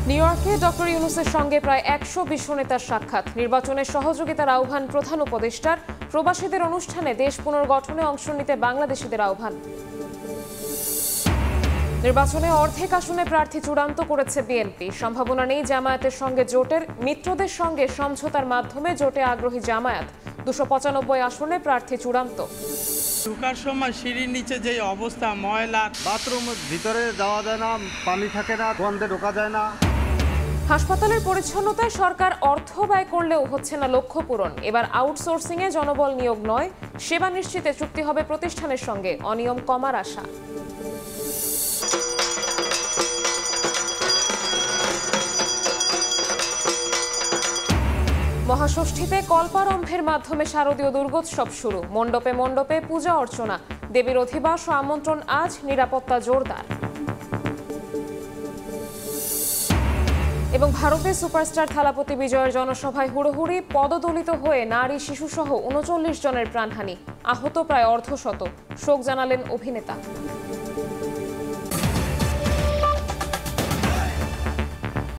New ইয়র্কে doctor ইউনূসের সঙ্গে প্রায় 120 নেতার সাক্ষাৎ। নির্বাচনে সহযোগিতার আহ্বান প্রধান উপদেষ্টার। প্রবাসীদের অনুষ্ঠানে দেশ পুনর্গঠনে অংশ নিতে বাংলাদেশিদের আহ্বান। নির্বাচনে অর্ধেক আসনে প্রার্থী চূড়ান্ত করেছে বিএনপি। সম্ভাবনা নেই জামায়াতের সঙ্গে জোটের। মিত্রদের সঙ্গে সমঝোতার মাধ্যমে জোটে আগ্রহী জামায়াত। 295 আসনে প্রার্থী চূড়ান্ত। ঢোকার সময় সিঁড়ির নিচে যে অবস্থা, ময়লা, বাথরুমের ভিতরে যাওয়া যায় না, পানি থাকে না, গন্ধে ঢোকা যায় না। হাসপাতালের পরিচ্ছন্নতায় সরকার অর্থ ব্যয় করলেও হচ্ছে না লক্ষ্য পূরণ। এবার আউটসোর্সিংয়ে জনবল নিয়োগ নয়, সেবা নিশ্চিতে চুক্তি হবে প্রতিষ্ঠানের সঙ্গে। অনিয়ম কমার আশা। মহাষষ্ঠীতে কল্পারম্ভের মাধ্যমে শারদীয় দুর্গোৎসব শুরু। মণ্ডপে মণ্ডপে পূজা অর্চনা। দেবীর অধিবাস ও আমন্ত্রণ আজ, নিরাপত্তা জোরদার। এবং ভারতে সুপারস্টার থালাপতি বিজয়ের জনসভায় হুড়োহুড়ি। পদদলিত হয়ে নারী শিশুসহ 39 জনের প্রাণহানি, আহত প্রায় অর্ধশত। শোক জানালেন অভিনেতা।